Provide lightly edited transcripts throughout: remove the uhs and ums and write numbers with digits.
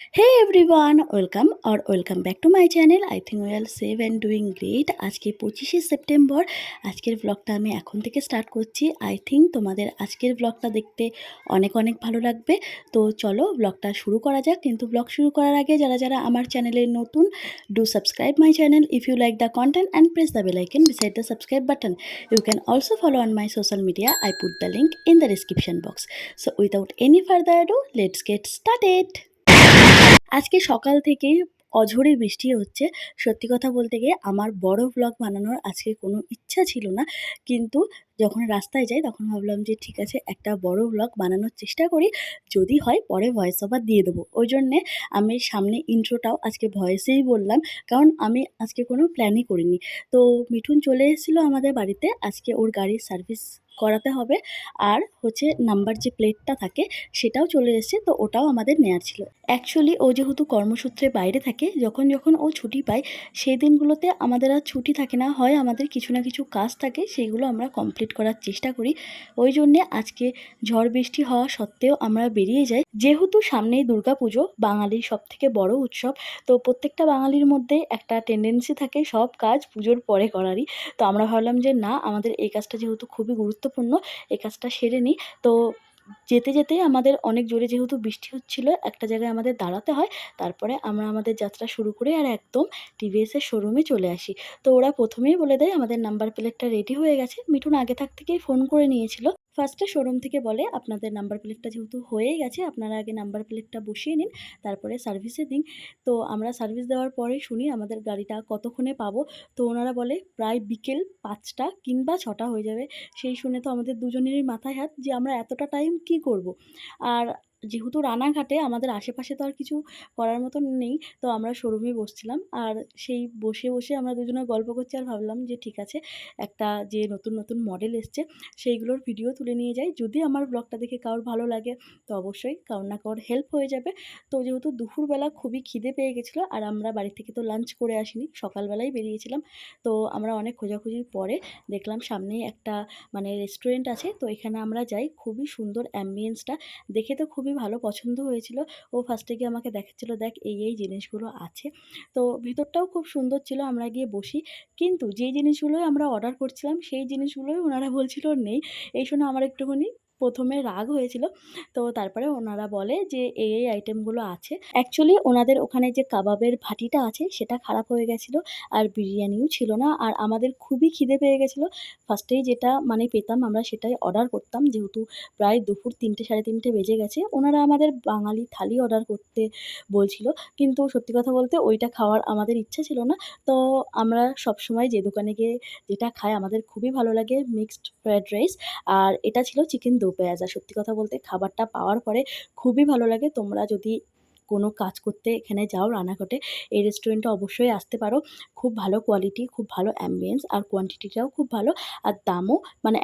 Hey everyone, welcome back to my channel. I think we are safe and doing great. আজকে 25শে September আজকের ব্লগটা আমি এখন থেকে স্টার্ট করছি। আই থিঙ্ক তোমাদের আজকের ব্লগটা দেখতে অনেক অনেক ভালো লাগবে। তো চলো ব্লগটা শুরু করা যাক। কিন্তু ব্লগ শুরু করার আগে যারা আমার চ্যানেলে নতুন, do subscribe my channel if you like the content and press the bell icon beside the subscribe button. You can also follow on my social media. I put the link in the description box. So without any further ado, let's get started. আজকে সকাল থেকেই অঝোরে বৃষ্টি হচ্ছে। সত্যি কথা বলতে গিয়ে আমার বড় ভ্লগ বানানোর আজকে কোনো ইচ্ছা ছিল না। কিন্তু যখন রাস্তায় যাই তখন ভাবলাম যে ঠিক আছে একটা বড় ভ্লগ বানানোর চেষ্টা করি। যদি হয় পরে ভয়েস ওভার দিয়ে দেবো। ওই জন্যে আমি সামনে ইন্ট্রোটাও আজকে ভয়েসেই বললাম। কারণ আমি আজকে কোনো প্ল্যানই করিনি। তো মিঠুন চলে এসেছিল আমাদের বাড়িতে। আজকে ওর গাড়ির সার্ভিস করাতে হবে। আর হচ্ছে নাম্বার যে প্লেটটা থাকে সেটাও চলে এসেছে, তো ওটাও আমাদের নেওয়ার ছিল। অ্যাকচুয়ালি ও যেহেতু কর্মসূত্রে বাইরে থাকে, যখন ও ছুটি পায় সেই দিনগুলোতে আমাদের আর ছুটি থাকে না, হয় আমাদের কিছু না কিছু কাজ থাকে, সেইগুলো আমরা কমপ্লিট করার চেষ্টা করি। ওই জন্যে আজকে ঝড় বৃষ্টি হওয়া সত্ত্বেও আমরা বেরিয়ে যাই। যেহেতু সামনেই দুর্গাপুজো, বাঙালির সবথেকে বড় উৎসব, তো প্রত্যেকটা বাঙালির মধ্যে একটা টেন্ডেন্সি থাকে সব কাজ পুজোর পরে করারই। তো আমরা ভাবলাম যে না, আমাদের এই কাজটা যেহেতু খুবই গুরুত্বপূর্ণ, এই কাজটা সেরে নিই। তো যেতে আমাদের অনেক জোরে যেহেতু বৃষ্টি হচ্ছিল, একটা জায়গায় আমাদের দাঁড়াতে হয়। তারপরে আমরা আমাদের যাত্রা শুরু করি আর একদম টিভিএসের শোরুমে চলে আসি। তো ওরা প্রথমেই বলে দেয় আমাদের নাম্বার প্লেটটা রেডি হয়ে গেছে। মিঠুন আগে থেকেই ফোন করে নিয়েছিল। ফার্স্টে শোরুম থেকে বলে আপনাদের নাম্বার প্লেটটা যেহেতু হয়েই গেছে, আপনারা আগে নাম্বার প্লেটটা বসিয়ে নিন, তারপরে সার্ভিসে দিন। তো আমরা সার্ভিস দেওয়ার পরেই শুনি আমাদের গাড়িটা কতক্ষণে পাবো। তো ওনারা বলে প্রায় বিকেল 5টা কিংবা 6টা হয়ে যাবে। সেই শুনে তো আমাদের দুজনেরই মাথায় হাত যে আমরা এতটা টাইম কী করব। আর যেহেতু রানাঘাটে আমাদের আশেপাশে তো আর কিছু করার মতন নেই, তো আমরা শোরুমেই বসছিলাম। আর সেই বসে আমরা দুজনে গল্প করছি আর ভাবলাম যে ঠিক আছে, একটা যে নতুন মডেল এসছে সেইগুলোর ভিডিও তুলে নিয়ে যাই। যদি আমার ব্লগটা দেখে কারোর ভালো লাগে তো অবশ্যই কারোর না কারোর হেল্প হয়ে যাবে। তো যেহেতু দুপুরবেলা খুবই খিদে পেয়ে গেছিলো আর আমরা বাড়ি থেকে তো লাঞ্চ করে আসিনি, সকালবেলাই বেরিয়েছিলাম। তো আমরা অনেক খোঁজাখুঁজির পরে দেখলাম সামনেই একটা রেস্টুরেন্ট আছে। তো এখানে আমরা যাই। খুবই সুন্দর অ্যাম্বিয়েন্সটা দেখে তো খুবই ভালো পছন্দ হয়েছিল। ও ফার্স্টে গিয়ে আমাকে দেখাচ্ছিল দেখ এই জিনিসগুলো আছে। তো ভিতরটাও খুব সুন্দর ছিল। আমরা গিয়ে বসি। কিন্তু যেই জিনিসগুলোই আমরা অর্ডার করছিলাম সেই জিনিসগুলোই ওনারা বলছিল নেই। এই শুনে আমার একটুখানি প্রথমে রাগ হয়েছিল। তো তারপরে ওনারা বলে যে এই আইটেমগুলো আছে। অ্যাকচুয়ালি ওনাদের ওখানে যে কাবাবের ভাটিটা আছে সেটা খারাপ হয়ে গেছিলো আর বিরিয়ানিও ছিল না। আর আমাদের খুবই খিদে পেয়ে গেছিলো। ফার্স্টেই যেটা পেতাম আমরা সেটাই অর্ডার করতাম। যেহেতু প্রায় দুপুর 3টে 3:30 বেজে গেছে। ওনারা আমাদের বাঙালি থালি অর্ডার করতে বলছিল। কিন্তু সত্যি কথা বলতে ওইটা খাওয়ার আমাদের ইচ্ছা ছিল না। তো আমরা সবসময় যে দোকানে গিয়ে যেটা খাই আমাদের খুবই ভালো লাগে, মিক্সড ফ্রায়েড রাইস। আর এটা ছিল চিকেন দো পেঁয়াজা। সত্যি কথা বলতে খাবারটা পাওয়ার পরে খুবই ভালো লাগে। তোমরা যদি কোনো কাজ করতে এখানে যাও রানাঘাটে, এই রেস্টুরেন্টে অবশ্যই আসতে পারো। খুব ভালো কোয়ালিটি, খুব ভালো অ্যাম্বিয়েন্স আর কোয়ান্টিটিটাও খুব ভালো। আর দামও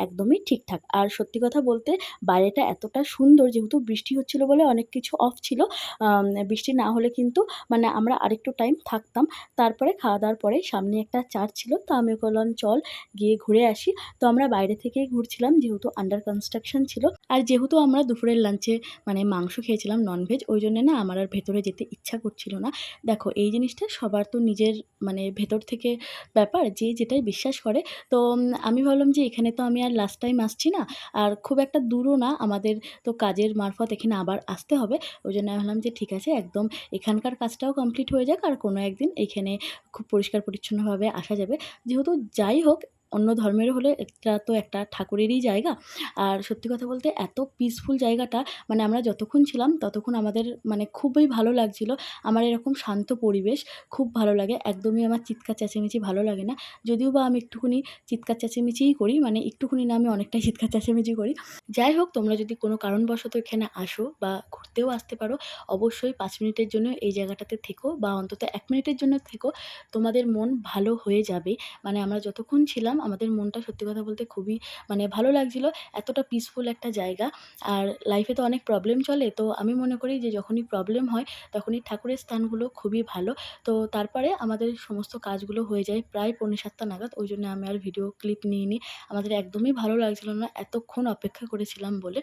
একদমই ঠিকঠাক। আর সত্যি কথা বলতে বাইরেটা এতটা সুন্দর, যেহেতু বৃষ্টি হচ্ছিল বলে অনেক কিছু অফ ছিল। বৃষ্টি না হলে কিন্তু আমরা আরেকটু টাইম থাকতাম। তারপরে খাওয়া-দাওয়ার পরে সামনে একটা চার্চ ছিল। তো আমি বললাম চল গিয়ে ঘুরে আসি। তো আমরা বাইরে থেকেই ঘুরছিলাম, যেহেতু আন্ডার কনস্ট্রাকশন ছিল। আর যেহেতু আমরা দুপুরের লাঞ্চে মাংস খেয়েছিলাম ননভেজ, ওই জন্যে না আমার আর ভেতরে যেতে ইচ্ছা করছিল না। দেখো এই জিনিসটা সবার তো নিজের ভেতর থেকে ব্যাপার, যে যেটাই বিশ্বাস করে। তো আমি ভাবলাম যে এখানে তো আমি আর লাস্ট টাইম আসছি না, আর খুব একটা দূরও না আমাদের, তো কাজের মারফত এখানে আবার আসতে হবে। ওই জন্য আমি ভাবলাম যে ঠিক আছে, একদম এখানকার কাজটাও কমপ্লিট হয়ে যাক আর কোনো একদিন এইখানে খুব পরিষ্কার পরিচ্ছন্নভাবে আসা যাবে। যেহেতু যাই হোক অন্য ধর্মেরও হলে এটা তো একটা ঠাকুরেরই জায়গা। আর সত্যি কথা বলতে এত পিসফুল জায়গাটা, আমরা যতক্ষণ ছিলাম ততক্ষণ আমাদের খুবই ভালো লাগছিল। আমার এরকম শান্ত পরিবেশ খুব ভালো লাগে। একদমই আমার চিৎকার চেঁচামেচি ভালো লাগে না। যদিও বা আমি একটুখানি চিৎকার চেঁচামেচিই করি, একটুখানি না, আমি অনেকটাই চিৎকার চেঁচামেচি করি। যাই হোক, তোমরা যদি কোনো কারণবশত এখানে আসো বা ঘুরতেও আসতে পারো, অবশ্যই 5 মিনিটের জন্য এই জায়গাটাতে থেকো বা অন্তত 1 মিনিটের জন্য থেকো। তোমাদের মন ভালো হয়ে যাবে। আমরা যতক্ষণ ছিলাম এসেছিলাম। আমাদের মনটা সত্যি কথা বলতে খুবই মানে ভালো লাগছিল। এতটা পিসফুল একটা জায়গা। আর লাইফে তো অনেক প্রবলেম চলে। তো আমি মনে করি যে যখনই প্রবলেম হয় তখনই ঠাকুরের স্থানগুলো খুবই ভালো। তো তারপরে আমাদের সমস্ত কাজগুলো হয়ে যায় প্রায় পৌনে ৭টা নাগাদ। ওই জন্য আমি আর ভিডিও ক্লিপ নিইনি। আমাদের একদমই ভালো লাগছিল না এতক্ষণ অপেক্ষা করেছিলাম বলে।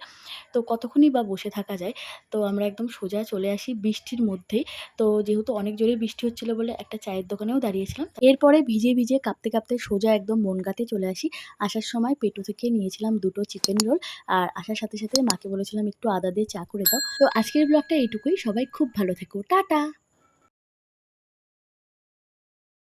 তো কতক্ষণই বা বসে থাকা যায়। তো আমরা একদম সোজা চলে আসি বৃষ্টির মধ্যেই। তো যেহেতু অনেক জোরে বৃষ্টি হচ্ছিল বলে একটা চায়ের দোকানেও দাঁড়িয়েছিলাম। এরপরে ভিজে কাঁপতে, কাঁপতে সোজা একদম বনগাঁতে চলে আসি। আসার সময় পেটু থেকে নিয়েছিলাম ২ টো চিকেন রোল। আর আসার সাথে, সাথে মাকে বলেছিলাম একটু আদা দিয়ে চা করে দাও। তো আজকের ব্লগটা এইটুকুই। সবাই খুব ভালো থেকো। টাটা।